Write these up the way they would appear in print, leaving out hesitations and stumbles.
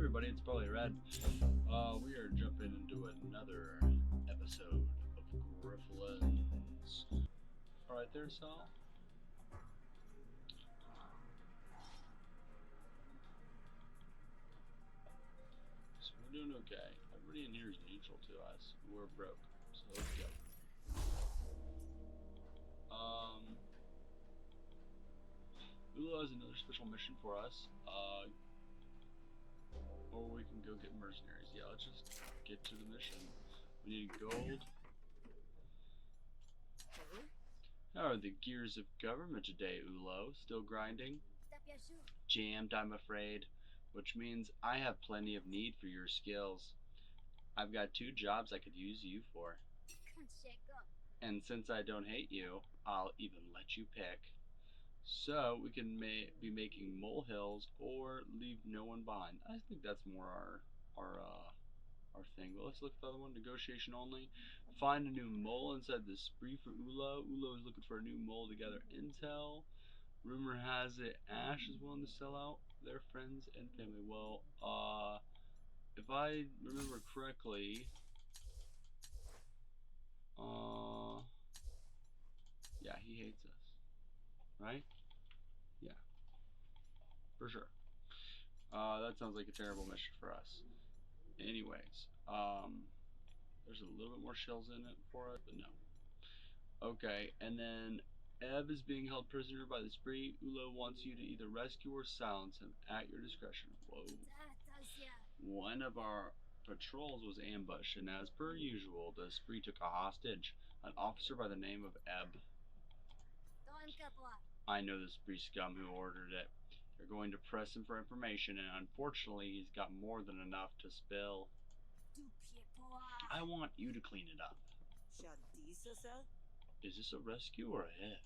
everybody, it's ProbablyRed. We are jumping into another episode of Griftlands. Alright there, Sal. So we're doing okay. Everybody in here is neutral to us. We're broke. So let's go. Ula has another special mission for us. Or we can go get mercenaries. Yeah, let's just get to the mission. We need gold. How are the gears of government today, Ulo? Still grinding? Jammed, I'm afraid. Which means I have plenty of need for your skills. I've got 2 jobs I could use you for. And since I don't hate you, I'll even let you pick. So we can be making molehills or leave no one behind. I think that's more our thing. But let's look at the other one. Negotiation only. Find a new mole inside the spree for Ulo. Ulo is looking for a new mole to gather intel. Rumor has it Ash is willing to sell out their friends and family. Well, if I remember correctly, yeah, he hates us, right? Yeah, for sure. That sounds like a terrible mission for us. Anyways, there's a little bit more shells in it for us, but no. Okay, and then Ebb is being held prisoner by the spree. Ulo wants you to either rescue or silence him at your discretion. Whoa. One of our patrols was ambushed, and as per usual, the spree took a hostage, an officer by the name of Ebb. I know the spree scum who ordered it. They're going to press him for information, and unfortunately, he's got more than enough to spill. I want you to clean it up. Is this a rescue or a hit?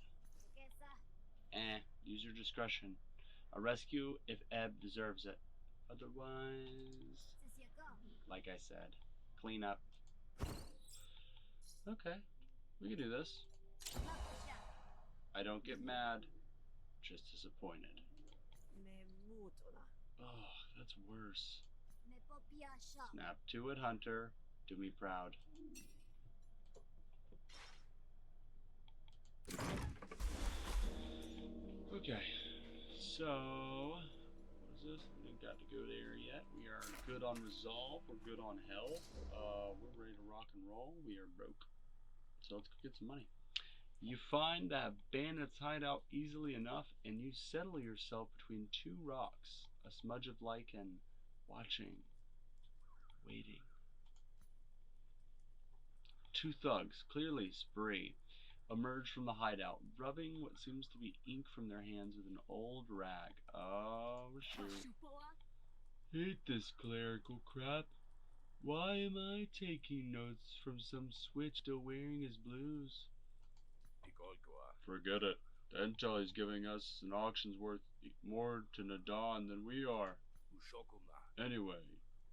Use your discretion. A rescue if Ebb deserves it. Otherwise, like I said, clean up. Okay, we can do this. I don't get mad, just disappointed. Oh, that's worse. Snap to it, Hunter. Do me proud. Okay, so what is this? We didn't got to go there yet. We are good on resolve. We're good on health. We're ready to rock and roll. We are broke, so let's go get some money. You find that bandits hide out easily enough, and you settle yourself between 2 rocks, a smudge of lichen, watching, waiting. 2 thugs, clearly spree, emerge from the hideout, rubbing what seems to be ink from their hands with an old rag. Oh, shoot. Hate this clerical crap. Why am I taking notes from some switch still wearing his blues? Forget it. The intel he's giving us an auction's worth more to Nadon than we are. Anyway,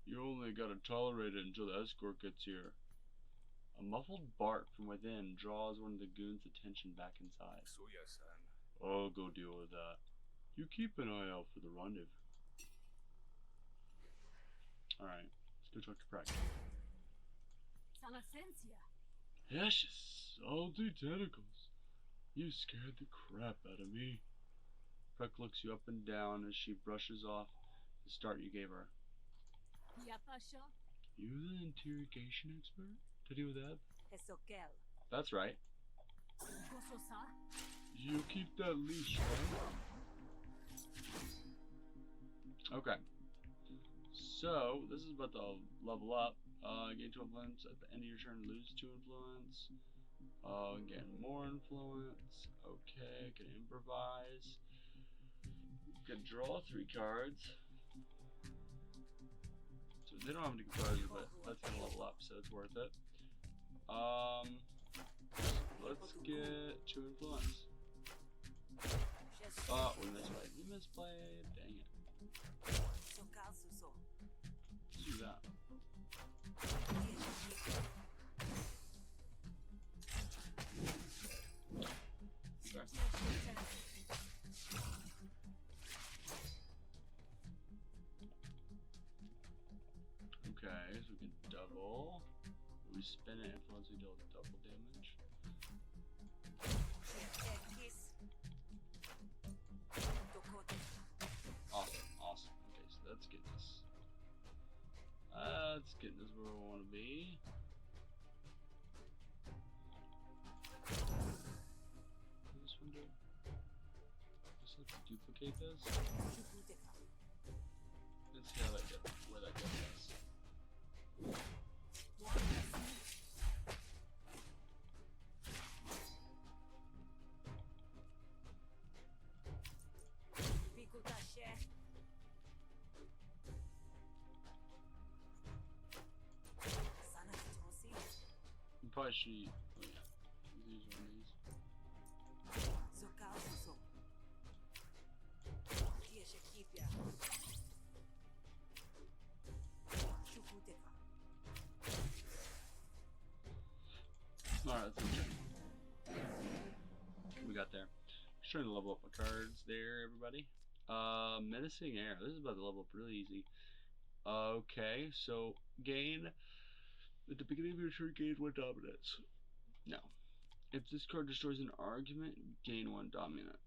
you only gotta tolerate it until the escort gets here. A muffled bark from within draws one of the goons' attention back inside. I'll go deal with that. You keep an eye out for the rendezvous. Alright, let's go talk to Prek. Yes, salty tentacles. You scared the crap out of me. Prek looks you up and down as she brushes off the start you gave her. You the interrogation expert? To deal with that? That's right. You keep that leash, right? Okay. So, this is about to level up. Gain 2 influence at the end of your turn, lose 2 influence. Gain more influence. Okay, can improvise. Can draw 3 cards. So they don't have any cards, but that's gonna level up, so it's worth it. Let's get 2 influence. Oh, we misplayed. We misplayed. Dang it. Let's do that. Okay. we can double. We spin it, influence, we deal double damage. Awesome. Okay, so that's getting us. That's getting us where we want to be. What does this one do? Just have to duplicate this. Let's see how that gets, where that gets us. You probably should. Oh yeah, use one of these. Alright, let's check. We got there. Just trying to level up my cards there, everybody. Menacing Air. This is about to level up really easy. Okay, so gain at the beginning of your turn, gain 1 dominance. No. If this card destroys an argument, gain 1 dominance.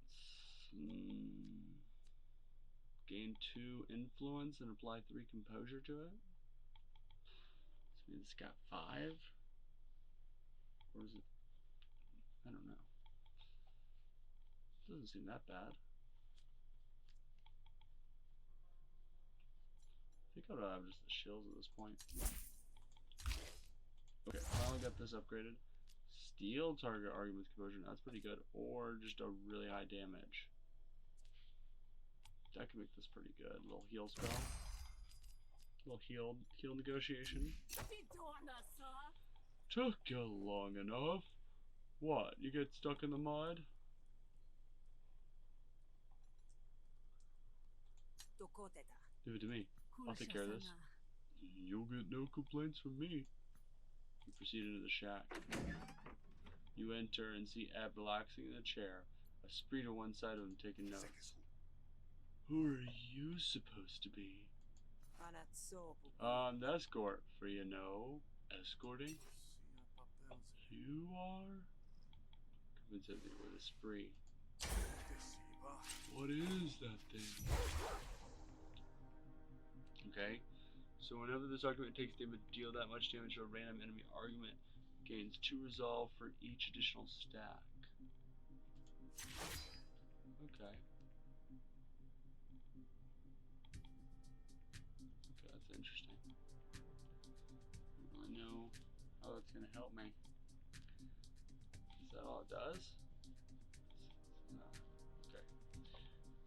Gain 2 influence and apply 3 composure to it. So it's got 5. Or is it? I don't know. Doesn't seem that bad. I think I'll have just the shills at this point. Okay, finally got this upgraded. Steal target argument composure. That's pretty good. Or just a really high damage. That could make this pretty good. A little heal spell. A little heal negotiation. Took you long enough. What? You get stuck in the mud? Give it to me. I'll take care of this. You'll get no complaints from me. You proceed into the shack. You enter and see Eb relaxing in a chair, a spree to one side of him taking notes. Who are you supposed to be? I'm the escort, for you know. Escorting? You are? Convinced that they were the spree. What is that thing? Okay, so whenever this argument takes damage, deal that much damage to a random enemy argument. Gains 2 resolve for each additional stack. Okay. Okay, that's interesting. I don't really know how that's going to help me. Is that all it does? No. Okay.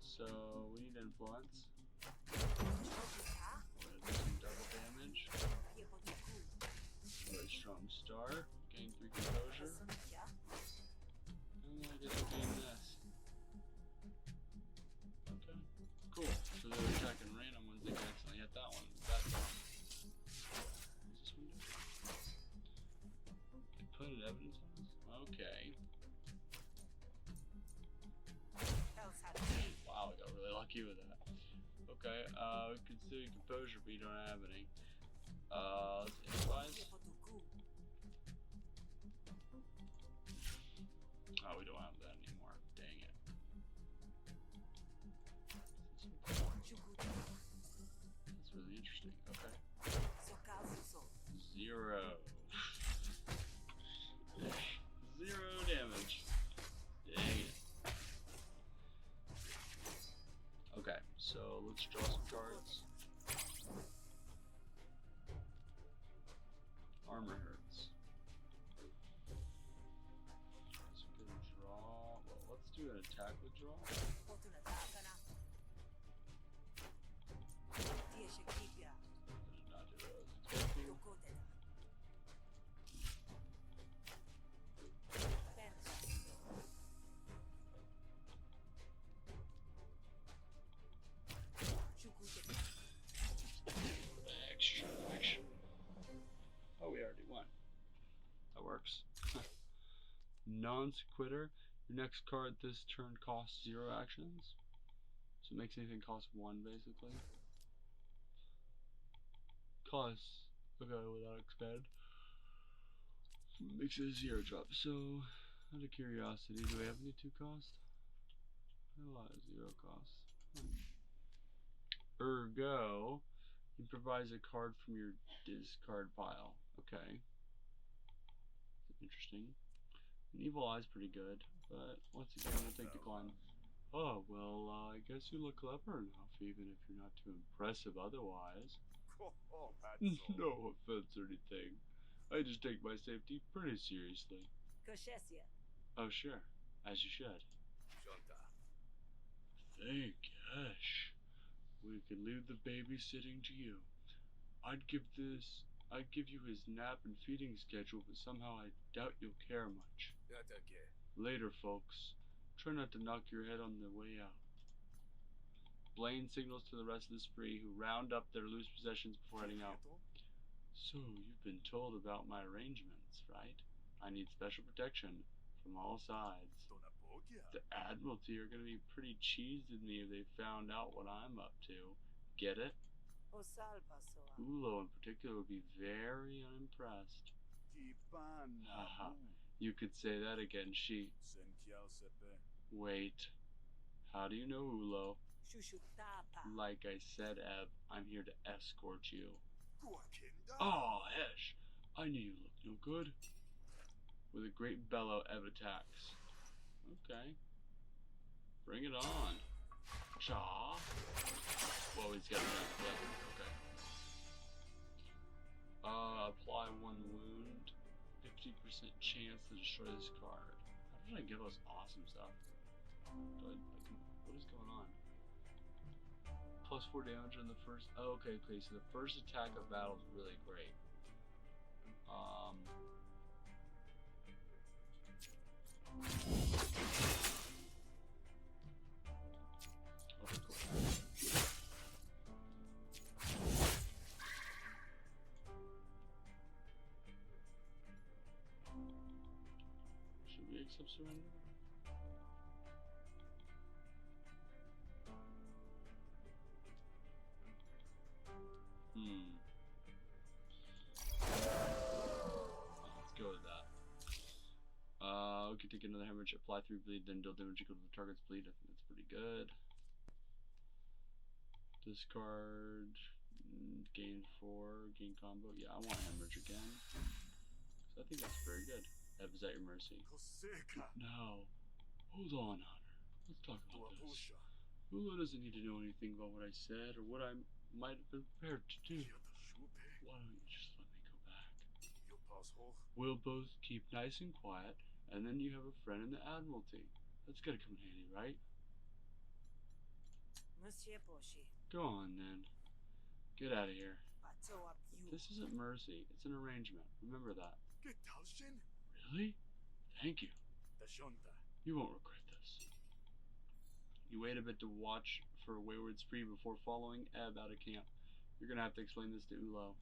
So, we need influence. We're going to do some double damage. Very strong star. Gain 3 composure. And then I guess we'll gain this. Okay. Cool. So they're attacking random ones. They can accidentally hit that one. That's one. What's this one do? Component evidence on this? Okay. Wow, I got really lucky with that. Okay, we can steal your composure, but you don't have any. Let's improvise. Oh, we don't have that anymore. Dang it. That's really interesting. Okay. 0. 0 damage. Dang it. Okay, so let's draw some cards. Armor hurts. So we can draw. Well, let's do an attack with draw. I did not do what I was expecting. Extraction. Oh, we already won. That works. Non-sequitur. Your next card this turn costs 0 actions. So it makes anything cost 1 basically. Costs Okay, without expand. Makes it a 0 drop. So, out of curiosity, do we have any 2 cost? Oh, 0 cost. Ergo, he provides a card from your discard pile. Okay. Interesting. An evil eye's pretty good, but once again, I'll take decline. Oh, well, I guess you look clever enough, even if you're not too impressive otherwise. No offense or anything. I just take my safety pretty seriously. Oh, sure. As you should. Thank gosh. We can leave the babysitting to you. I'd give you his nap and feeding schedule, but somehow I doubt you'll care much. Later, folks. Try not to knock your head on the way out. Blaine signals to the rest of the spree, who round up their loose possessions before heading out. So, you've been told about my arrangements, right? I need special protection from all sides. The Admiralty are going to be pretty cheesed with me if they found out what I'm up to. Get it? Ulo in particular would be very unimpressed. Haha. You could say that again, she. Wait. How do you know Ulo? Like I said, Eb, I'm here to escort you. Oh, Hesh! I knew you looked no good. With a great bellow, Eb attacks. Okay. Bring it on. Chaw. Whoa, he's got that flip. Okay. Apply 1 wound. 50% chance to destroy this card. How did I give us awesome stuff? What is going on? Plus 4 damage on the first. Oh, okay. So the first attack of battle is really great. Okay, cool. Should we accept surrender? Let's go with that. We can take another hemorrhage, apply 3 bleed, then deal damage equal to the target's bleed. I think that's pretty good. Discard, gain 4, gain combo. Yeah, I want hemorrhage again. So I think that's very good. Eb is at your mercy. No. Hold on, Hunter. Let's talk about this. Ulo doesn't need to know anything about what I said or what I might have been prepared to do. Why don't you just let me go back? We'll both keep nice and quiet, and then you have a friend in the Admiralty. That's gotta come in handy, right? Go on, then. Get out of here. This isn't mercy. It's an arrangement. Remember that. Really? Thank you. You won't regret this. You wait a bit to watch for a wayward spree before following Eb out of camp. You're gonna have to explain this to Ulo.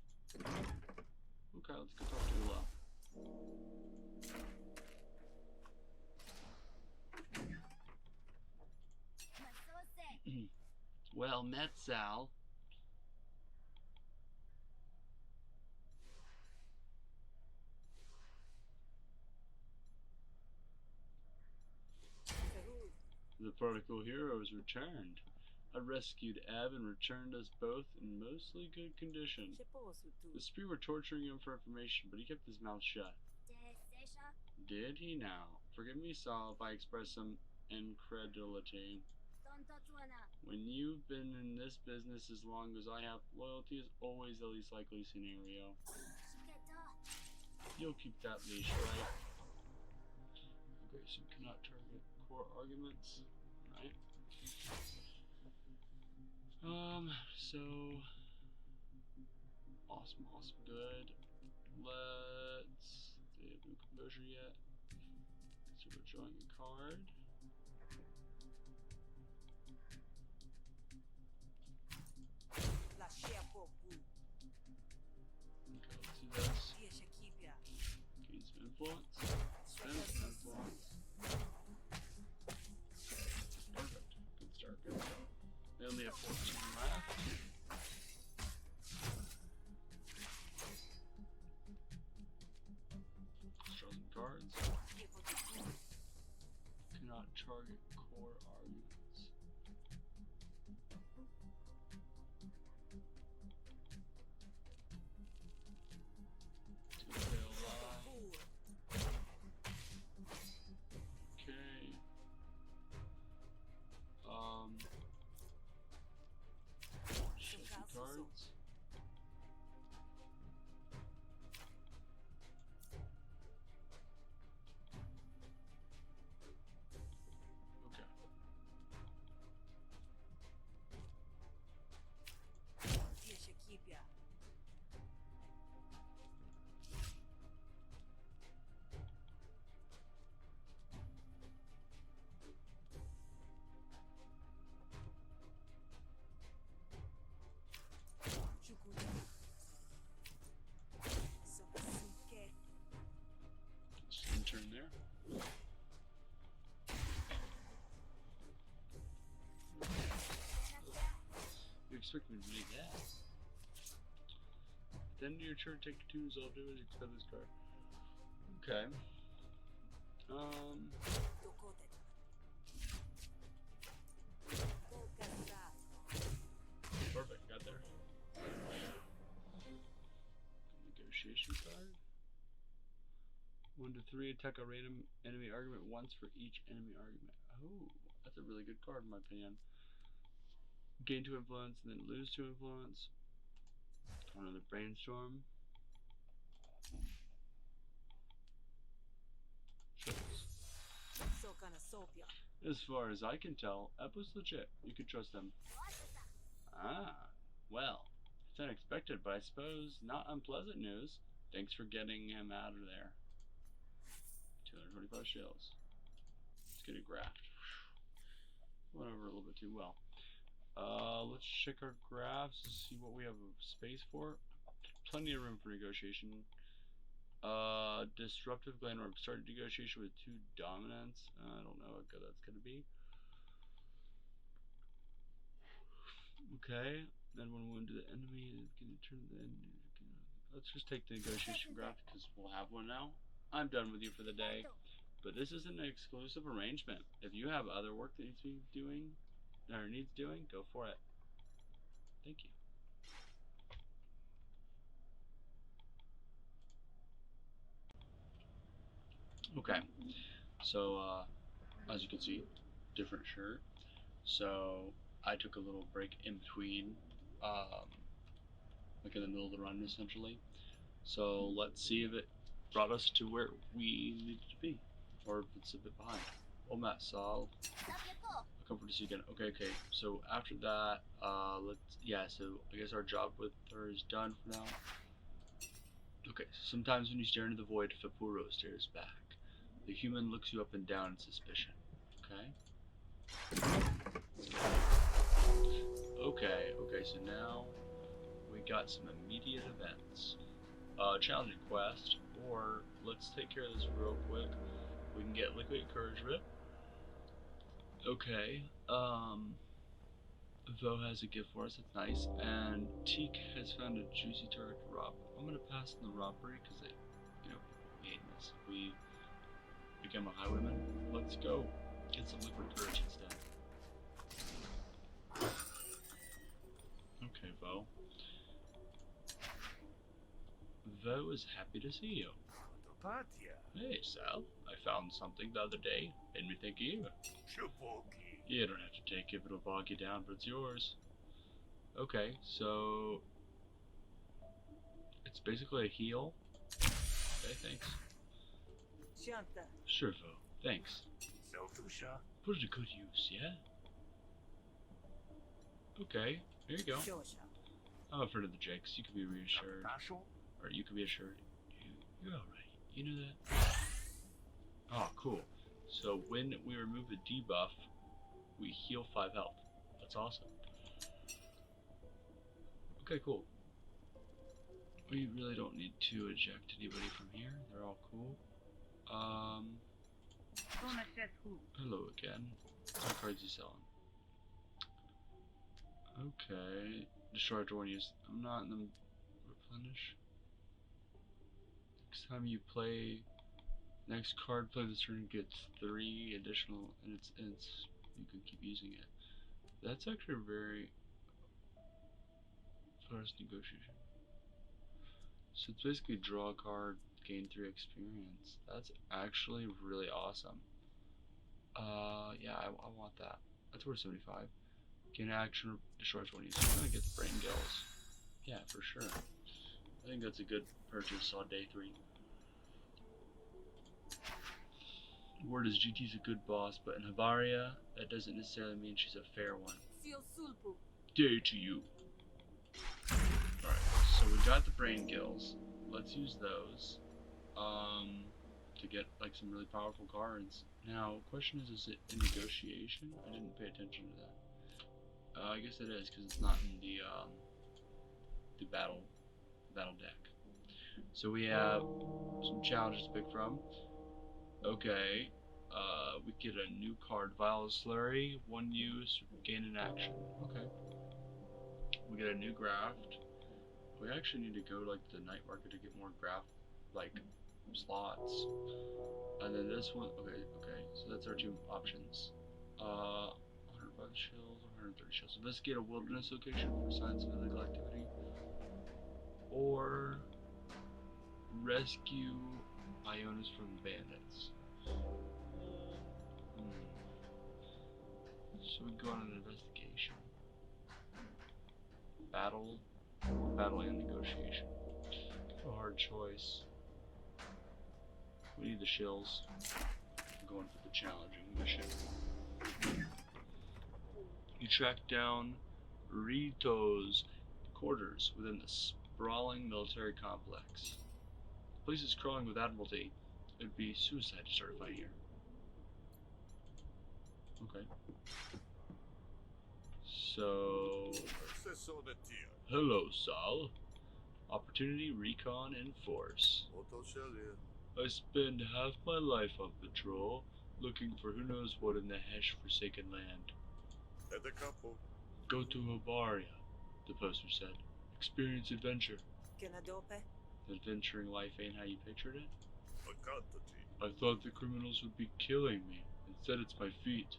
Okay, let's go talk to Ulo. Well met, Sal. The prodigal hero has returned. I rescued Eb and returned us both in mostly good condition. The spree were torturing him for information, but he kept his mouth shut. Did he now? Forgive me, Sal, if I express some incredulity. When you've been in this business as long as I have, loyalty is always the least likely scenario. You'll keep that leash, right? Okay, so you cannot target core arguments, right? So awesome, good. Let's. Do you have no composure yet? So we're drawing a card. Okay, let's do this. Gain some influence. Spend some influence. Perfect. Good start. They only have 14 left. expect me to do that? Then your turn, take 2s, I'll do it, expend this card. Okay. Perfect, got there. Negotiation card. 1 to 3, attack a random enemy argument once for each enemy argument. Oh, that's a really good card in my opinion. Gain 2 influence and then lose 2 influence. Another brainstorm. As far as I can tell, Ep was legit. You could trust him. Ah, well, it's unexpected, but I suppose not unpleasant news. Thanks for getting him out of there. 225 shells. Let's get a graft. Went over a little bit too well. Let's check our graphs to see what we have space for. Plenty of room for negotiation. Disruptive Glenworm. Started negotiation with 2 dominance. I don't know how good that's gonna be. Okay. Then when we do the enemy, it's gonna turn the enemy. Let's just take the negotiation graph because we'll have one now. I'm done with you for the day. But this is an exclusive arrangement. If you have other work that needs to be doing, or needs doing, go for it. Thank you. Okay, so as you can see, different shirt. So I took a little break in between, like in the middle of the run essentially. So let's see if it brought us to where we needed to be, or if it's a bit behind. Oh, Matt, so I'll come for to see you again. Okay. So after that, so I guess our job with her is done for now. Okay, so sometimes when you stare into the void, Fapuro stares back. The human looks you up and down in suspicion. Okay, so now we got some immediate events. Challenging quest, or let's take care of this real quick. We can get liquid encouragement. Okay, Vo has a gift for us, it's nice, and Teak has found a juicy target to rob. I'm gonna pass on the robbery because it, we hate this. We become a highwayman. Let's go get some liquid courage instead. Okay, Vo. Vo is happy to see you. Hey, Sal. I found something the other day. Made me think of you. You don't have to take it, it'll bog you down, but it's yours. Okay, so it's basically a heal. Okay, thanks. Sure, Vo. Thanks. Put it to good use, yeah? Okay, here you go. I'm afraid of the Jakes. You can be reassured. Or you can be assured. You're alright. You know that? Oh, cool. So when we remove the debuff, we heal 5 health. That's awesome. Okay, cool. We really don't need to eject anybody from here. They're all cool. Hello again. What cards are you selling? Okay. Destroy after 1 use. I'm not in the replenish. Next time you play, next card play this turn gets 3 additional, and it's you can keep using it. That's actually very fast negotiation. So it's basically draw a card, gain 3 experience. That's actually really awesome. Yeah, I want that. That's worth 75. Gain action, destroy 20. So I'm gonna get the brain gills. Yeah, for sure. I think that's a good purchase on day 3. Word is GT's a good boss, but in Habaria, that doesn't necessarily mean she's a fair one. Day to you. Alright, so we got the brain gills. Let's use those to get like some really powerful cards. Now, question is it in negotiation? I didn't pay attention to that. I guess it is because it's not in the battle deck. So we have some challenges to pick from. Okay, we get a new card, Vial of Slurry, 1 use, gain an action. Okay. get a new graft. We actually need to go like to the night market to get more graft, like slots. And then this one, okay, so that's our two options. 105 shells, 130 shells. Investigate a wilderness location for signs of illegal activity. Or rescue Ionas from bandits. So we go on an investigation. Battle or battling and negotiation. A hard choice. We need the shills. I'm going for the challenging mission. You track down Rito's quarters within the sprawling military complex. The place is crawling with admiralty. It would be suicide to start a fight here. Okay. So... Hello, Sal. Opportunity, recon, and force. I spend half my life on patrol, looking for who knows what in the Hesh forsaken land. Go to Habaria, the poster said. Experience adventure. Adventuring life ain't how you pictured it? I thought the criminals would be killing me. Instead it's my feet.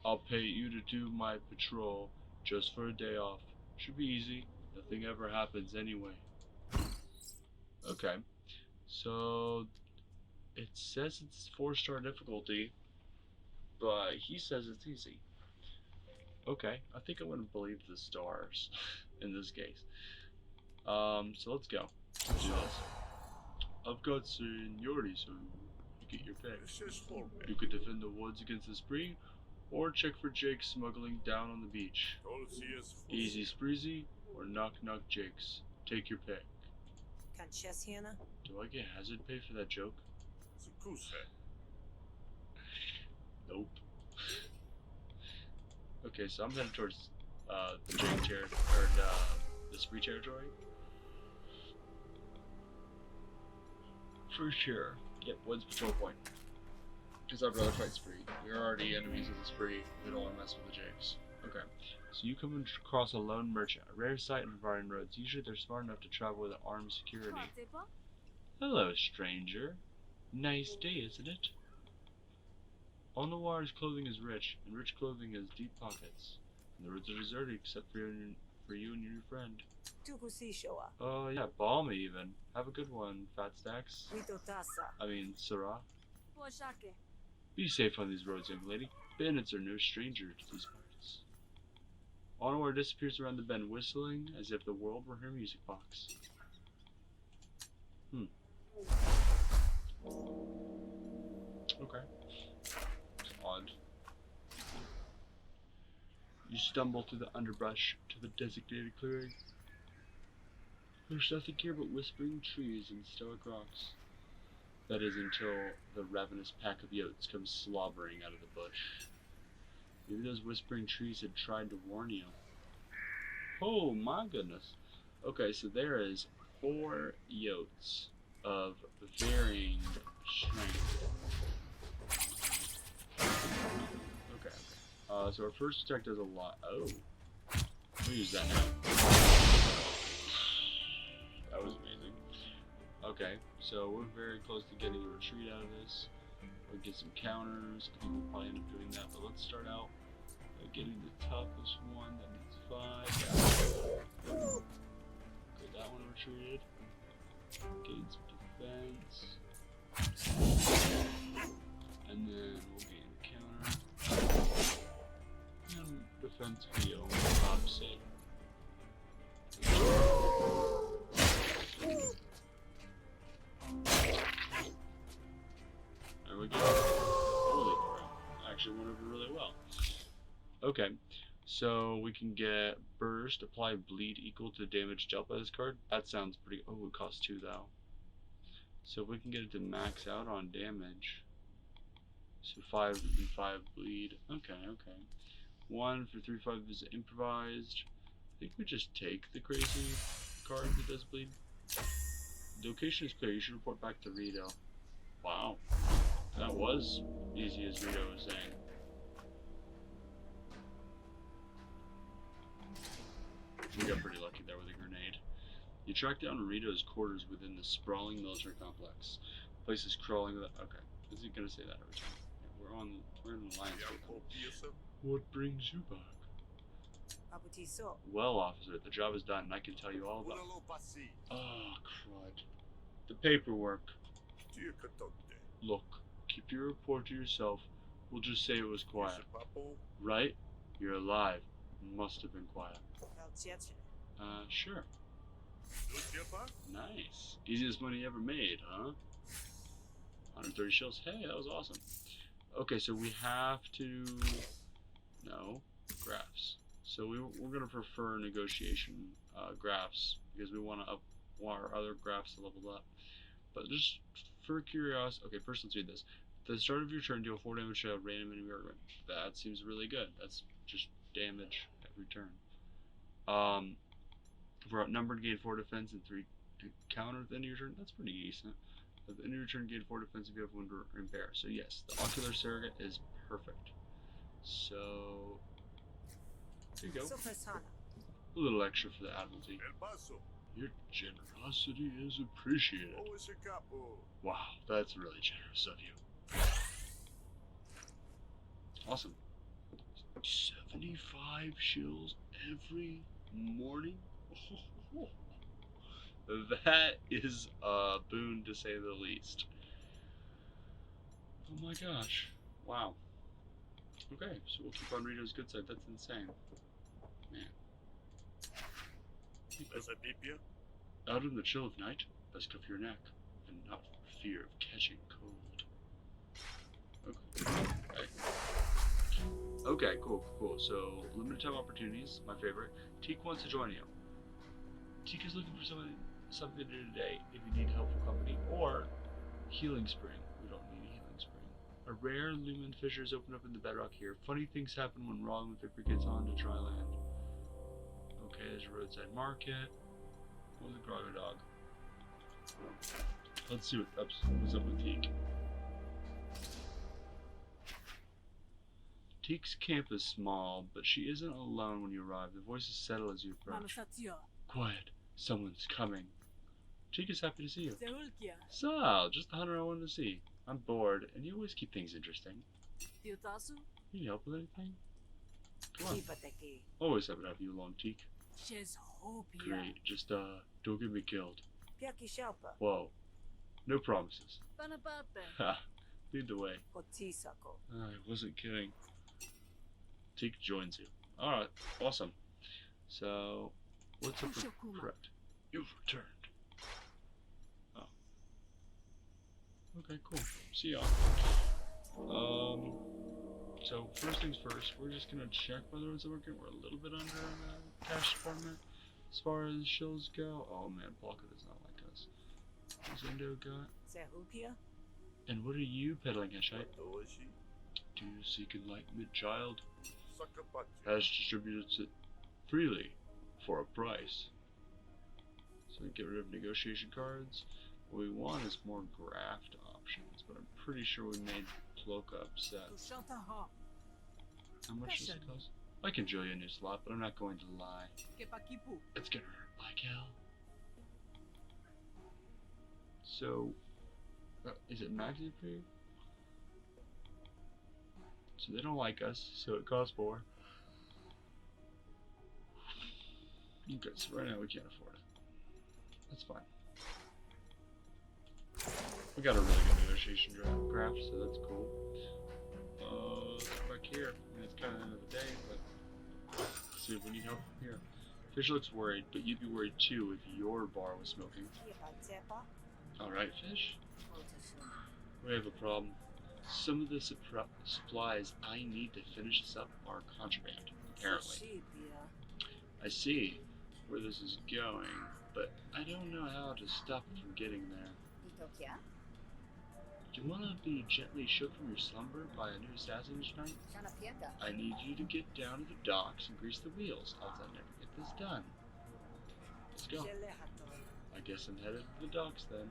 I'll pay you to do my patrol just for a day off. Should be easy. Nothing ever happens anyway. Okay. So it says it's 4-star difficulty, but he says it's easy. Okay, I think I'm gonna believe the stars in this case. So let's go. Let's do this. I've got seniority, so you get your pick. You could defend the woods against the spree, or check for Jakes smuggling down on the beach. Easy spreezy, or knock knock Jakes. Take your pick. Do I get hazard pay for that joke? Nope. Okay, so I'm headed towards the Jake territory, or the spree territory. For sure. Yep, woods patrol point. Because I'd rather fight spree. We're already enemies of the spree. We don't want to mess with the Jakes. Okay. So you come across a lone merchant, a rare sight on Bavarian roads. Usually they're smart enough to travel with armed security. Hello, stranger. Nice day, isn't it? All Noir's clothing is rich, and rich clothing has deep pockets. And the roads are deserted except for you and your new friend. Oh yeah, balmy even. Have a good one, Fat Stacks. I mean, Sarah. Be safe on these roads, young lady. Bandits are no stranger to these parts. Onward disappears around the bend, whistling as if the world were her music box. Okay. It's odd. You stumble through the underbrush to the designated clearing. There's nothing here but whispering trees and stoic rocks. That is until the ravenous pack of yotes comes slobbering out of the bush. Maybe those whispering trees had tried to warn you. Oh my goodness. Okay, so there is 4 yotes of varying strength. Okay. So our first attack does a lot. Oh. We'll use that now. That was amazing. Okay, so we're very close to getting a retreat out of this. We'll get some counters. I think we'll probably end up doing that, but let's start out by getting the toughest one that needs 5. Okay, that one retreated. Gain some defense. And then we'll gain a counter. And defense heal. Opposite. There we go. Holy crap. Actually went over really well. Okay, so we can get burst, apply bleed equal to damage dealt by this card. That sounds pretty. Oh, it costs 2 though. So if we can get it to max out on damage. So 5 and 5 bleed. Okay. 1 for 3/5 is improvised. I think we just take the crazy card that does bleed. The location is clear. You should report back to Rito. Wow. That was easy as Rito was saying. We got pretty lucky there with a grenade. You track down Rito's quarters within the sprawling military complex. The place is crawling with okay. Is he gonna say that every time? Yeah, we're in alliance with him. What brings you back? Well, officer, the job is done and I can tell you all about it. Oh, crud. The paperwork. Look, keep your report to yourself. We'll just say it was quiet. Right? You're alive. Must have been quiet. Sure. Nice. Easiest money ever made, huh? 130 shells. Hey, that was awesome. Okay, so we have to... No. Graphs. So we're going to prefer negotiation graphs because we want to up our other graphs to level up. But just for curiosity... Okay, first let's read this. At the start of your turn, deal 4 damage to a random enemy argument. That seems really good. That's just damage every turn. If we're outnumbered, gain 4 defense and 3 counter at the end of your turn. That's pretty decent. At the end of your turn, gain 4 defense if you have wound or impair. So yes, the ocular surrogate is perfect. So there you go. A little extra for the admiralty. Your generosity is appreciated. Wow, that's really generous of you. Awesome. 75 shills every morning? That is a boon to say the least. Oh my gosh. Wow. Okay, so we'll keep on Rito's good side. That's insane. Man. Out in the chill of night, best cuff your neck, and not for fear of catching cold. Okay. Okay, cool. So, limited time opportunities, my favorite. Teak wants to join you. Teak is looking for something to do today if you need helpful company, or healing spring. We don't need a healing spring. A rare lumen fissure is opened up in the bedrock here. Funny things happen when Rogue Viper gets on to dry land. Okay, there's a roadside market. What was a grogger dog? Let's see what's up with Teak. Teak's camp is small, but she isn't alone when you arrive. The voices settle as you approach. Quiet. Someone's coming. Teak is happy to see you. So, just the hunter I wanted to see. I'm bored, and you always keep things interesting. Need help with anything? Come on. Always happy to have you along, Teak. Great. Just, don't get me killed. Whoa. No promises. Ha. Lead the way. I wasn't kidding. Teak joins you. Alright, awesome. So, what's up with correct? You've returned. Oh. Okay, cool. See y'all. So, first things first, we're just gonna check whether it's working. We're a little bit under in the cash department as far as shills go. Oh man, Polka does not like us. What's Indo got? And what are you peddling, Heshite? Do you seek enlightenment, child? Has distributed it freely for a price. So get rid of negotiation cards. What we want is more graft options, but I'm pretty sure we made Ploka upset. How much does it cost? I can drill you a new slot, but I'm not going to lie. It's gonna hurt like hell. So, is it maxed for you? So they don't like us, so it costs more. Okay, so right now we can't afford it. That's fine. We got a really good negotiation graph, so that's cool. Let's go back here. I mean, it's kind of the end of the day, but let's see if we need help from here. Fish looks worried, but you'd be worried too if your bar was smoking. Alright, Fish. We have a problem. Some of the supplies I need to finish this up are contraband, apparently. I see where this is going, but I don't know how to stop it from getting there. Do you want to be gently shook from your slumber by a new assassin each night? I need you to get down to the docks and grease the wheels, else I'll never get this done. Let's go. I guess I'm headed to the docks then.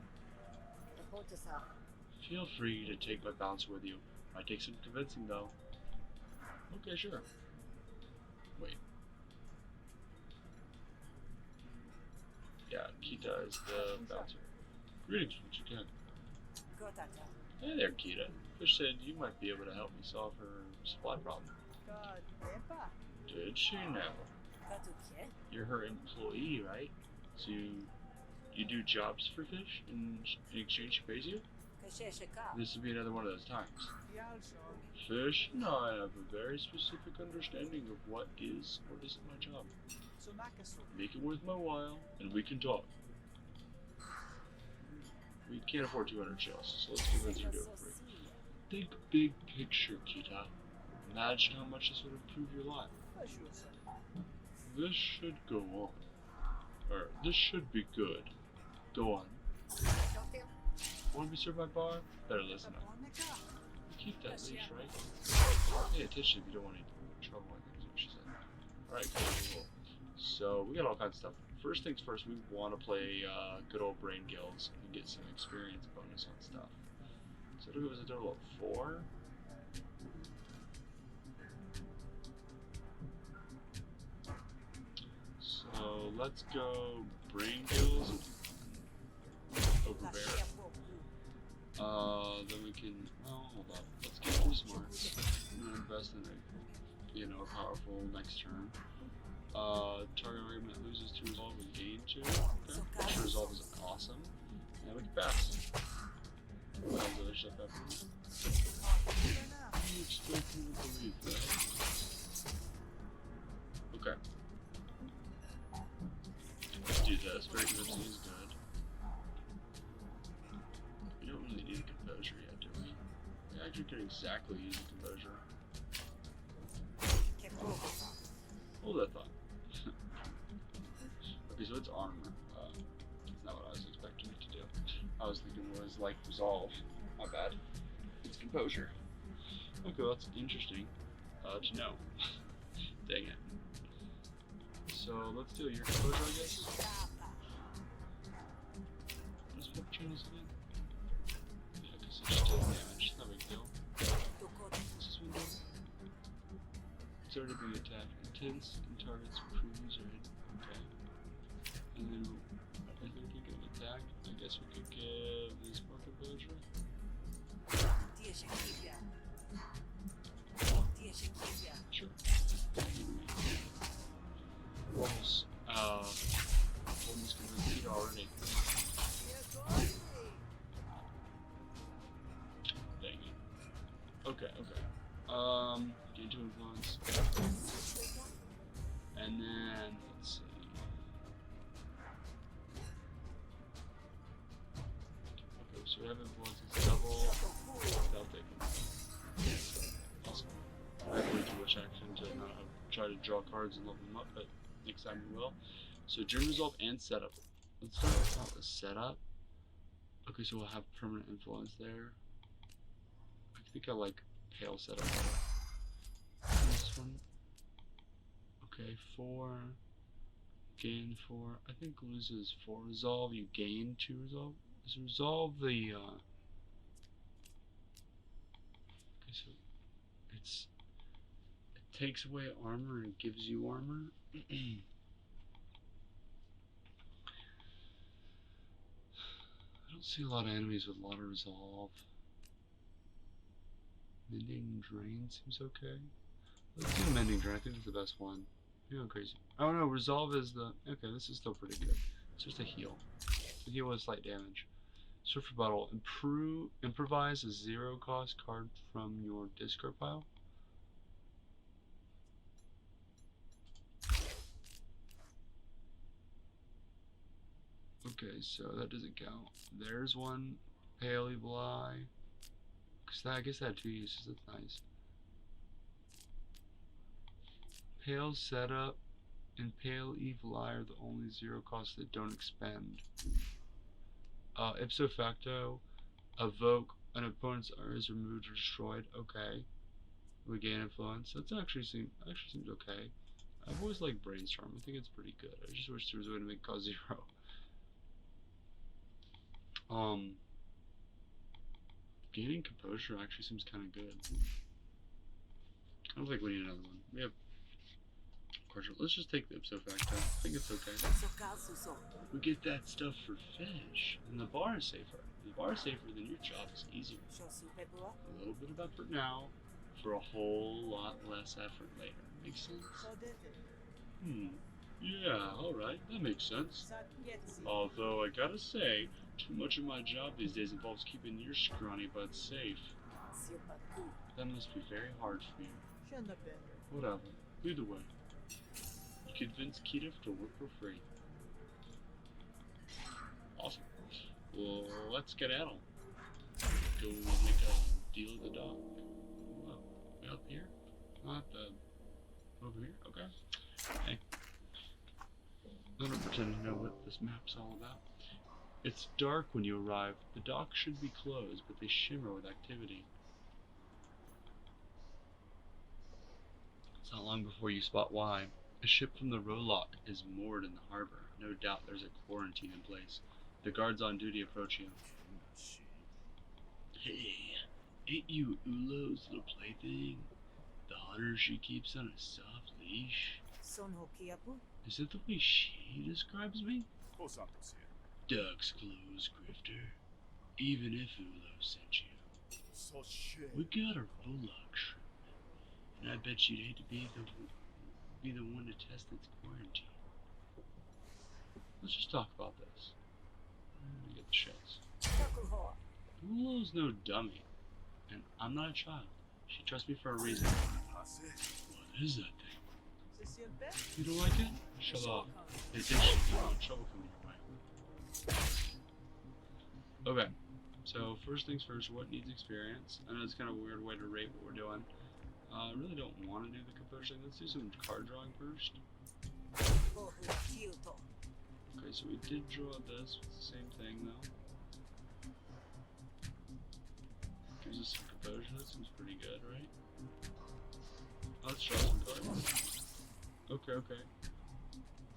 Feel free to take my bouncer with you. Might take some convincing though. Okay, sure. Wait. Yeah, Kita is the bouncer. Greetings, what you can. Hey there, Kita. Fish said you might be able to help me solve her supply problem. Did she now? You're her employee, right? So you do jobs for Fish, and in exchange she pays you? This would be another one of those times. Fish and I have a very specific understanding of what is or isn't my job. Make it worth my while, and we can talk. We can't afford 200 shells, so let's convince her to do it free. Think big picture, Kita. Imagine how much this would improve your life. This should go on. Or, this should be good. Go on. Want to be served by bar? Better listen up. Keep that leash, right? Pay attention if you don't want any trouble, I think is what she said. Alright, cool. So, we got all kinds of stuff. First things first, we want to play good old Brain Guilds and get some experience bonus on stuff. So it'll give us a total of 4. So let's go Brain Guilds over Bear. Then we can, well, hold up. Let's get 3 smarts. I'm gonna invest in a, powerful next turn. Target argument loses 2 resolve and gain 2. Okay. Sure, resolve is awesome. And we can pass. What else other stuff happening? I still can't believe that. Okay. Let's do this. Very convincing is good. We don't really need composure yet, do we? We actually could exactly use composure. Hold that thought. Okay, so it's armor. That's not what I was expecting it to do. I was thinking it was like resolve. My bad. It's composure. Okay, well, that's interesting to know. Dang it. So let's do your composure, I guess. What is flip channels again? Yeah, because it's still damage. No big deal. What's this window? It's already being attacked. Intense and targets prove user hit. Okay. And then if we could get an attack, I guess we could give this more composure. Sure. Almost convinced already. Dang it. Okay. Gain 2 influence. And then, let's see. Okay, so we have influence, it's double. That'll take it. Awesome. I have way too much action to not have try to draw cards and level them up, but next time we will. So dream resolve and setup. Let's start with the setup. Okay, so we'll have permanent influence there. I think I like pale setup better. This one. Okay, 4. Gain 4. I think loses 4 resolve. You gain 2 resolve. Let's resolve the. Okay, so it takes away armor and gives you armor. I don't see a lot of enemies with a lot of resolve. Mending Drain seems okay. Let's do Mending Drain. I think it's the best one. You're going crazy. Oh no, Resolve is the. Okay, this is still pretty good. It's just a heal. The heal with slight damage. Search for Battle. Improvise a 0 cost card from your discard pile. Okay, so that doesn't count. There's one. Pale Evil Eye. I guess that had 2 uses. That's nice. Pale Setup and Pale Evil Eye are the only 0 costs that don't expend. Ipso facto, evoke an opponent's art is removed or destroyed. Okay. We gain influence. That actually seems okay. I've always liked Brainstorm. I think it's pretty good. I just wish there was a way to make it cost 0. Gaining composure actually seems kind of good. I don't think we need another one. We have partial. Let's just take the ipso facto. I think it's okay. We get that stuff for fish, and the bar is safer. The bar is safer, then your job is easier. A little bit of effort now, for a whole lot less effort later. Makes sense? Yeah, alright, that makes sense. Although, I gotta say, too much of my job these days involves keeping your scrawny butt safe. That must be very hard for you. Whatever. Either way, you convinced Kita to work for free. Awesome. Well, let's get at 'em. Go make a deal at the dock. Whoa, way up here? Not the... over here? Okay. Hey. I don't pretend to know what this map's all about. It's dark when you arrive. The docks should be closed, but they shimmer with activity. It's not long before you spot why. A ship from the Roguelike is moored in the harbor. No doubt there's a quarantine in place. The guards on duty approach you. Hey, ain't you Ulo's little plaything? The hunter she keeps on a soft leash? Is that the way she describes me? Duck's closed, Grifter. Even if Ulo sent you. We got a Roguelike shrimp, and I bet you'd hate to be the one to test its quarantine. Let's just talk about this. Let me get the shits. Ulo's no dummy, and I'm not a child. She trusts me for a reason. What is that thing? You don't like it? Shut up. They think she's in trouble coming your way. Okay, so first things first, what needs experience? I know it's kind of a weird way to rate what we're doing. I really don't want to do the composure thing. Let's do some card drawing first. Okay, so we did draw this. It's the same thing though. Gives us some composure. That seems pretty good, right? Let's draw some cards. Okay, okay.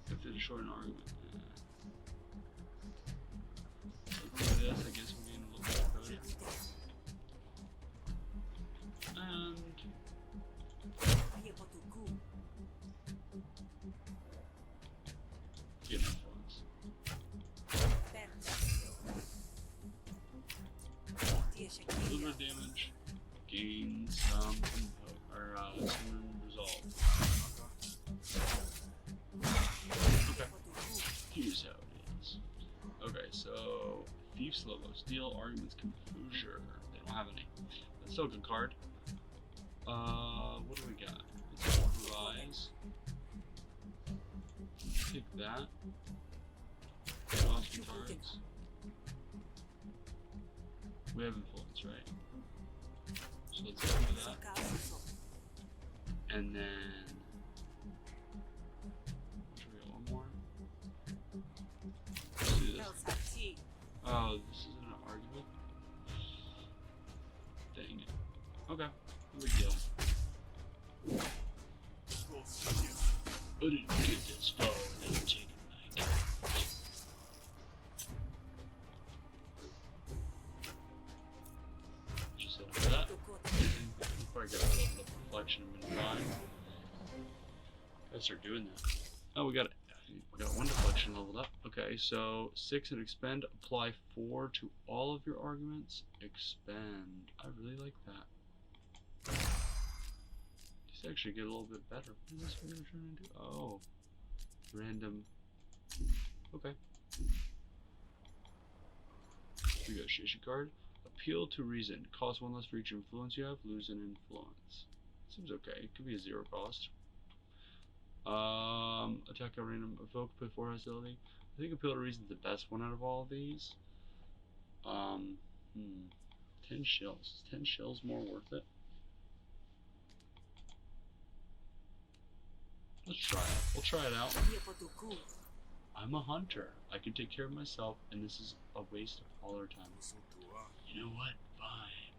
If it's a short argument. Let's do this. I guess we're getting a little bit of composure. And get influence. Deliver damage. Gain some resolve. Okay. Here's how it is. Okay, so Thief's Logos. Deal arguments composure. They don't have any. That's still a good card. What do we got? Let's improvise. Take that. Draw some cards. We have influence, right? So let's go for that. And then should we get one more? Let's do this. Oh, this isn't an argument? Dang it. Okay. No big deal. I didn't get this far without taking my cards. Just hit for that. Before I get a little bit of reflection in mine. Gotta start doing that. Oh, we got one deflection leveled up. Okay, so 6 and expend. Apply 4 to all of your arguments. Expend. I really like that. These actually get a little bit better. What is this we're trying to do? Oh. Random. Okay. Negotiation card. Appeal to reason. Cost 1 less for each influence you have. Lose an influence. Seems okay. It could be a 0 cost. Attack a random. Evoke before hostility. I think appeal to reason is the best one out of all of these. 10 shells. Is 10 shells more worth it? Let's try it. We'll try it out. I'm a hunter. I can take care of myself, and this is a waste of all our time. You know what? Fine.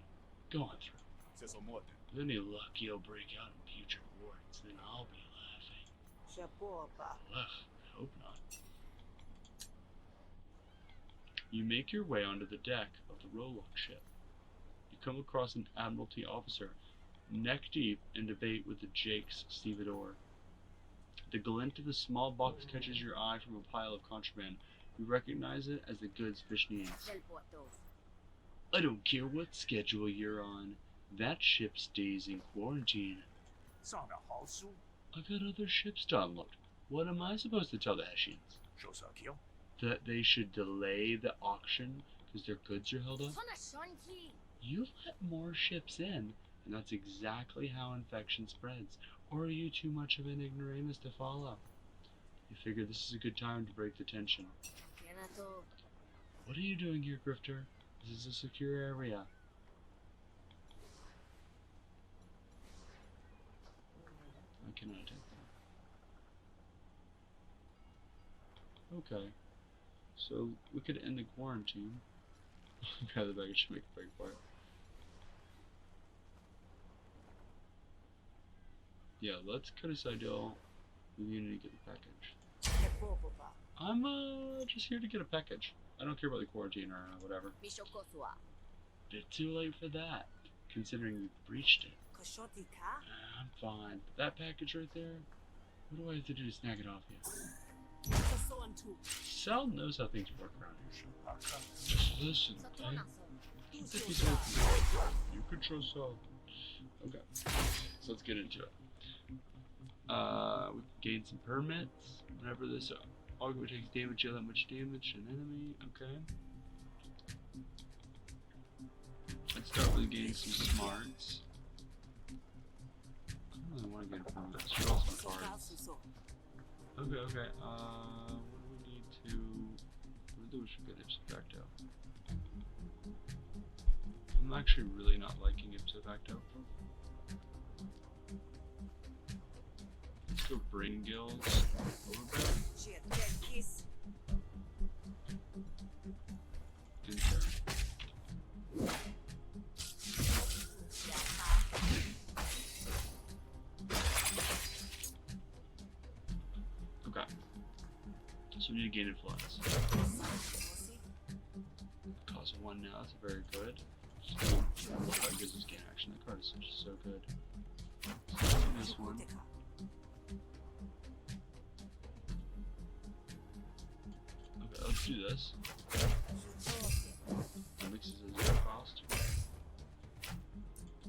Go on through. With any luck, you'll break out in future warrants, then I'll be laughing. Ugh, I hope not. You make your way onto the deck of the Roguelike ship. You come across an Admiralty officer, neck deep in debate with the Jake's stevedore. The glint of the small box catches your eye from a pile of contraband. You recognize it as the goods fish needs. I don't care what schedule you're on. That ship stays in quarantine. I got other ships to unload. What am I supposed to tell the Hessians? That they should delay the auction because their goods are held up? You let more ships in, and that's exactly how infection spreads. Or are you too much of an ignoramus to follow? You figure this is a good time to break the tension. What are you doing here, Grifter? This is a secure area. I cannot take that. Okay. So we could end the quarantine. Grab the baggage to make a break for it. Yeah, let's cut aside deal. We need to get the package. I'm just here to get a package. I don't care about the quarantine or whatever. Bit too late for that, considering you breached it. I'm fine. But that package right there, what do I have to do to snag it off you? Sal knows how things work around here. Just listen, okay? You control Sal. Okay, so let's get into it. We can gain some permits. Whenever this argument takes damage, deal that much damage to an enemy. Okay. Let's start with gaining some smarts. I don't really want to get permits. Draw some cards. Okay, okay. What do we need to... What do we should get ipso facto? I'm actually really not liking ipso facto. Let's go Brain Gills. Overbear. Enter. Okay. So we need to gain influence. Cost 1 now, that's very good. That gives us gain action. That card is just so good. So this one. Okay, let's do this. That mixes a 0 cost.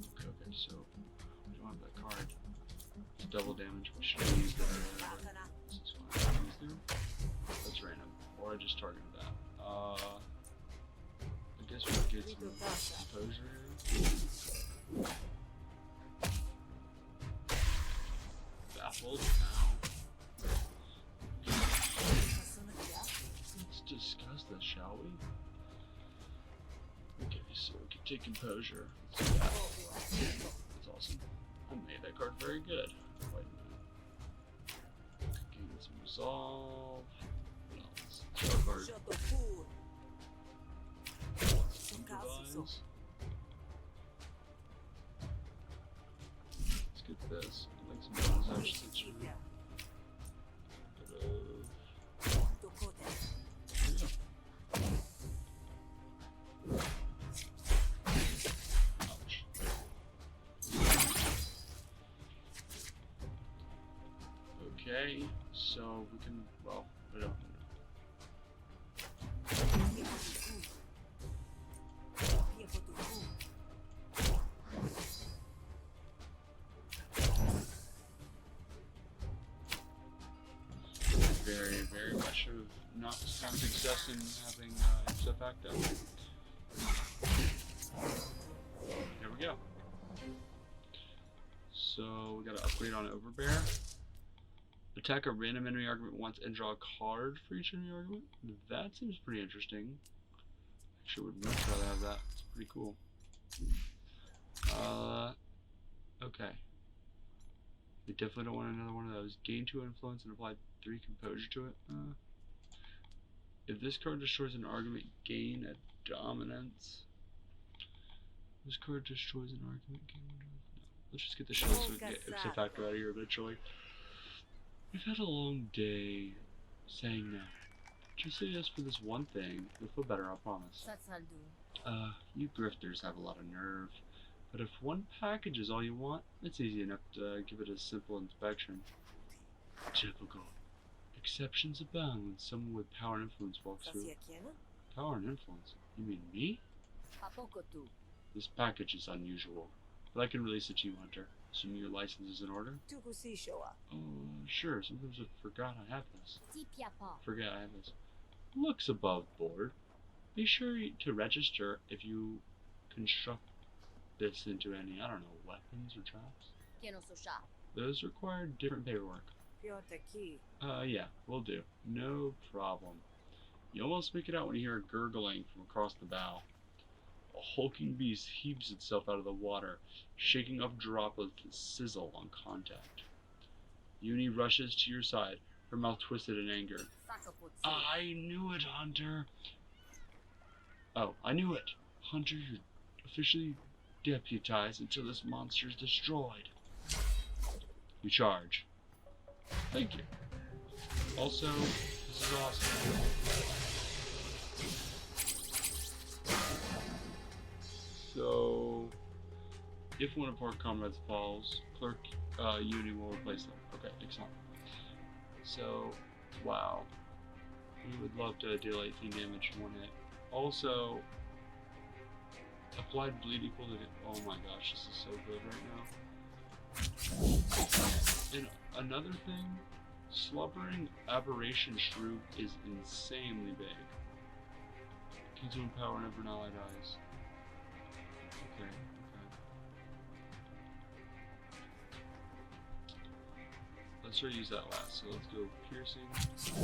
Okay, so we don't have that card. It's double damage. We should use that. This is fine. That's random. Or I just targeted that. I guess we get some exposure here. Baffled now. Let's discuss this, shall we? Okay, so we can take composure. Let's do that. That's awesome. I made that card very good. Wait a minute. Gain some resolve. What else? Draw a card. Improvise. Let's get this. Like some bonus action situation. Ouch. Okay, so we can, well, I don't know. Very much of not found success in having ipso facto. Here we go. So we got to upgrade on Overbear. Attack a random enemy argument once and draw a card for each enemy argument. That seems pretty interesting. Actually, would much rather have that. It's pretty cool. Okay. We definitely don't want another one of those. Gain 2 influence and apply 3 composure to it. If this card destroys an argument, gain a dominance. This card destroys an argument, gain a dominance. No. Let's just get the shell so we can get ipso facto out of here eventually. We've had a long day. Saying that. Just say yes for this one thing. You'll feel better, I promise. You grifters have a lot of nerve. But if one package is all you want, it's easy enough to give it a simple inspection. Typical. Exceptions abound when someone with power and influence walks through. Power and influence? You mean me? This package is unusual, but I can release it to you, Hunter. Assuming your license is in order? Oh, sure. Sometimes I forget I have this. Looks above board. Be sure to register if you construct this into any, I don't know, weapons or traps. Those require different paperwork. Yeah, will do. No problem. You almost make it out when you hear a gurgling from across the bow. A hulking beast heaves itself out of the water, shaking off droplets that sizzle on contact. Uni rushes to your side, her mouth twisted in anger. I knew it, Hunter. Oh, I knew it. Hunter, you're officially deputized until this monster is destroyed. You charge. Thank you. Also, this is awesome. So, if one of our comrades falls, Clerk Uni will replace them. Okay, excellent. So, wow. We would love to deal 18 damage in one hit. Also, applied bleed equal to... Oh my gosh, this is so good right now. And another thing, Slubbering Aberration Shrew is insanely big. Consume power whenever an ally dies. Okay. Let's try to use that last. So let's go piercing. Let's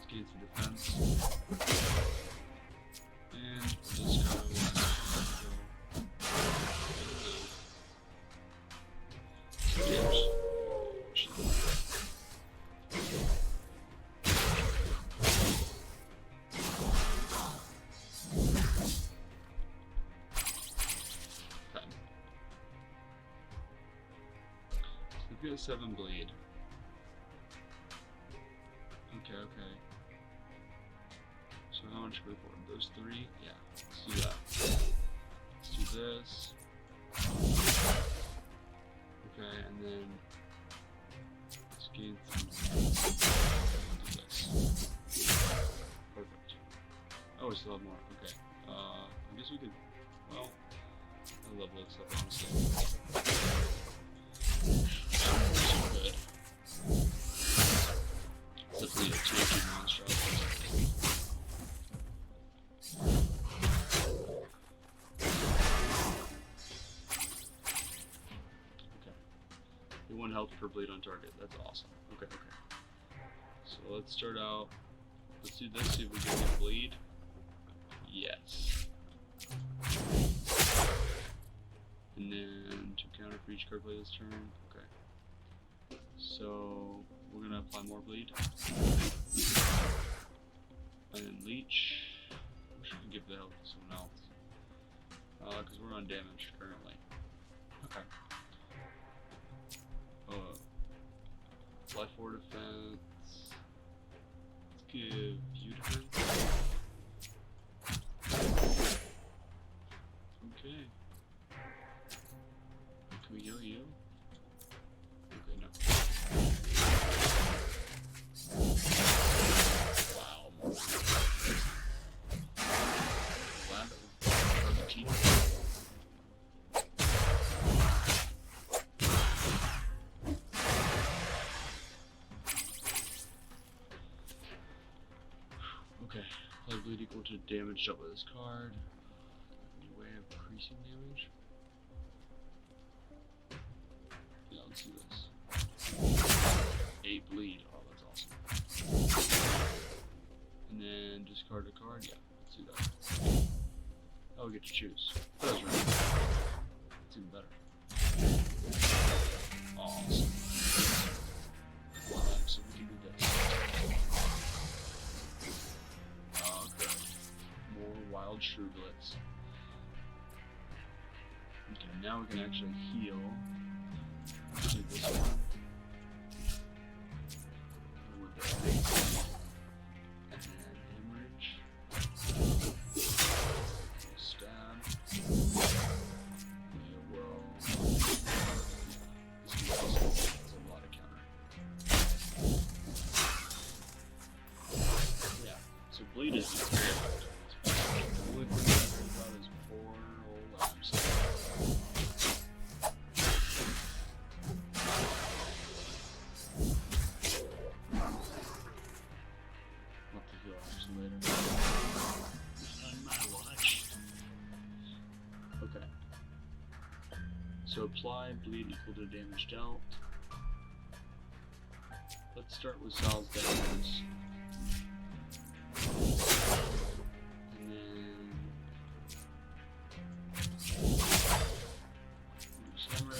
gain some defense. And just kind of we have 7 bleed. Okay. So how much are we for? Those 3? Yeah, let's do that. Let's do this. Okay, and then let's gain some. Do this. Perfect. Oh, we still have more. Okay. I guess we could. Well, I'll level this up honestly. Good. Let's leave it to a few monster. Okay. 1 health per bleed on target. That's awesome. Okay. So let's start out. Let's do this, see if we can get bleed. Yes. And then 2 counter for each card play this turn. Okay. So we're gonna apply more bleed. And then leech. We should give the health to someone else. Because we're undamaged currently. Okay. Life 4 defense. Let's give you defense. Okay. Can we heal you? Okay, no. Wow, more. Glad that we're part of the team. Okay, play bleed equal to damage dealt by this card. Any way of increasing damage? Yeah, let's do this. 8 bleed. Oh, that's awesome. And then discard a card. Yeah, let's do that. Oh, we get to choose. That was right. It's even better. Awesome. Alright, so we can do this. Okay. More wild shrewdlets. Okay, now we can actually heal. Let's do this one. With the face. And then hemorrhage. Stab. Yeah, well. This is awesome. That's a lot of only thing I heard about is poor old Absalom. What the hell, Absol later. On my watch. Okay. So apply bleed equal to damage dealt. Let's start with Sal's damage. And then Samurai.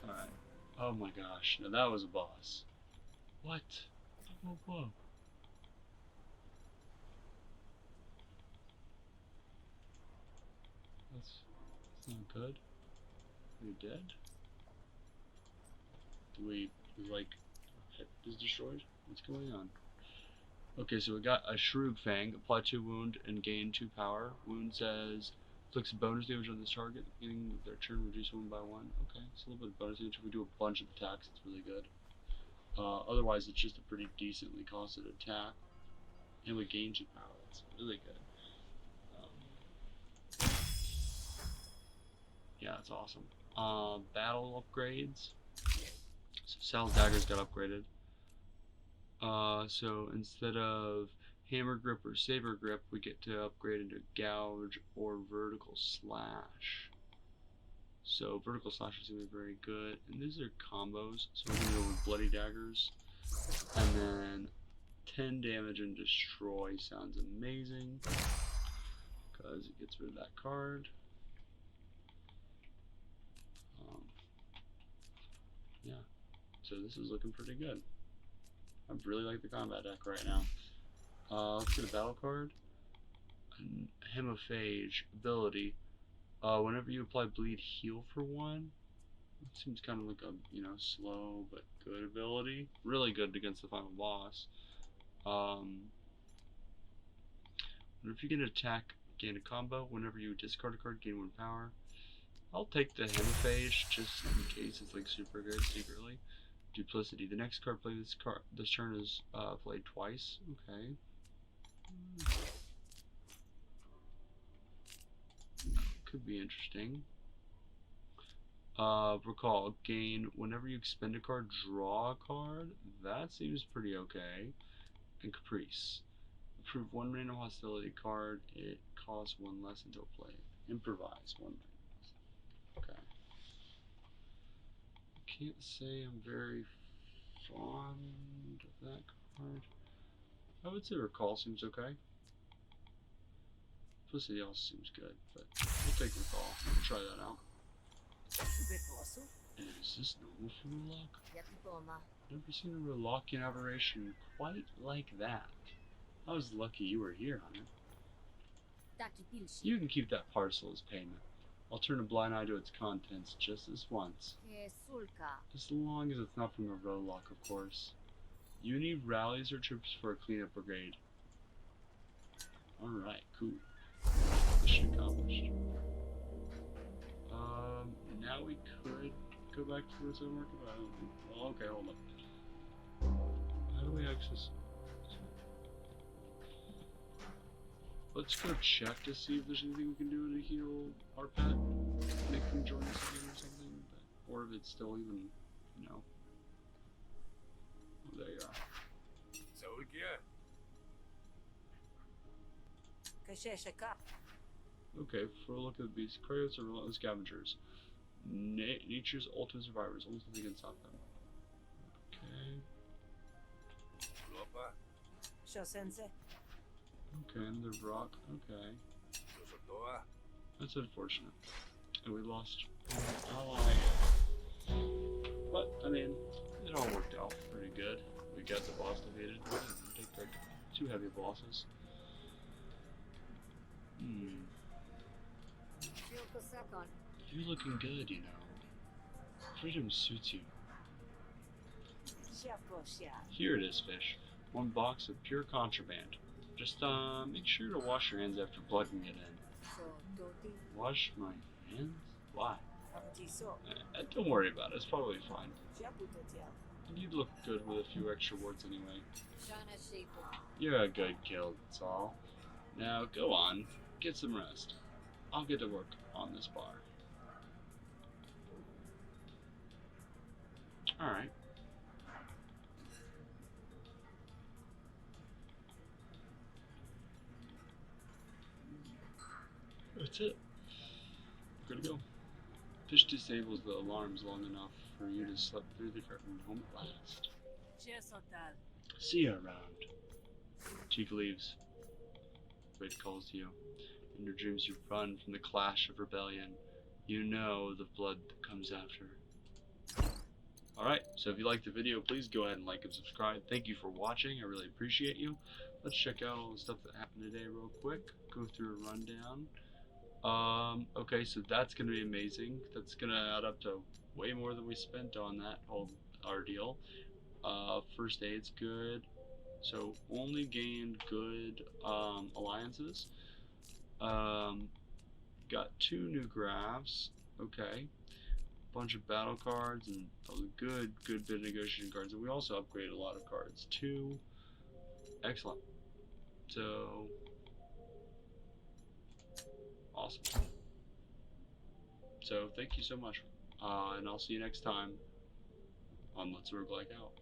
Alright. Oh my gosh, now that was a boss. What? Whoa, whoa. That's not good. Are you dead? Do we, like, head is destroyed? What's going on? Okay, so we got a Shrug Fang. Apply 2 wound and gain 2 power. Wound says inflicts bonus damage on this target, beginning with their turn, reduce wound by 1. Okay, so a little bit of bonus damage. If we do a bunch of attacks, it's really good. Otherwise, it's just a pretty decently costed attack. And we gain 2 power. That's really good. Yeah, that's awesome. Battle upgrades. So Sal's daggers got upgraded. So instead of hammer grip or saber grip, we get to upgrade into gouge or vertical slash. So vertical slash is going to be very good. And these are combos. So we're going to go with bloody daggers. And then 10 damage and destroy sounds amazing. Because it gets rid of that card. Yeah. So this is looking pretty good. I really like the combat deck right now. Let's get a battle card. Hemophage ability. Whenever you apply bleed, heal for 1. It seems kind of like a, you know, slow but good ability. Really good against the final boss. Whenever you get an attack, gain a combo. Whenever you discard a card, gain 1 power. I'll take the Hemophage just in case it's like super good secretly. Duplicity. The next card played this turn is played twice. Okay. Could be interesting. Recall, gain whenever you expend a card, draw a card. That seems pretty okay. And Caprice. Approve 1 random hostility card. It costs 1 less until play. Improvise 1 random. Okay. I can't say I'm very fond of that card. I would say Recall seems okay. Felicity also seems good, but we'll take Recall. We'll try that out. Is this normal for Roguelike? Never seen a Roguelikian aberration quite like that. I was lucky you were here, Hunter. You can keep that parcel as payment. I'll turn a blind eye to its contents just this once. As long as it's not from a Roguelike, of course. You need rallies or troops for a cleanup brigade. Alright, cool. Mission accomplished. Now we could go back to the zone market, but I don't think. Well, okay, hold up. How do we access? Let's go check to see if there's anything we can do to heal our pet. Make them join us again or something. Or if it's still even, you know. Oh, there you are. Okay, for a look at the beasts, Cryots are relentless scavengers. Nature's ultimate survivors. Almost nothing can stop them. Okay. Okay, another rock. Okay. That's unfortunate. And we lost an ally. But, I mean, it all worked out pretty good. We got the boss defeated. We didn't take like 2 heavy bosses. You're looking good, you know. Freedom suits you. Here it is, fish. 1 box of pure contraband. Just, make sure to wash your hands after plugging it in. Wash my hands? Why? Don't worry about it. It's probably fine. You look good with a few extra warts anyway. You're a good guild, that's all. Now go on, get some rest. I'll get to work on this bar. Alright. That's it. Good to go. Fish disables the alarms long enough for you to slip through the curtain home at last. See you around. Teak leaves. Wade calls to you. In your dreams you run from the clash of rebellion. You know the blood that comes after. Alright, so if you liked the video, please go ahead and like and subscribe. Thank you for watching. I really appreciate you. Let's check out all the stuff that happened today real quick. Go through a rundown. Okay, so that's going to be amazing. That's going to add up to way more than we spent on that whole ordeal. First aid's good. So only gained good alliances. Got 2 new graphs. Okay. Bunch of battle cards and a good bit of negotiation cards. And we also upgraded a lot of cards too. Excellent. So awesome. So thank you so much. And I'll see you next time on Let's Roguelike Out.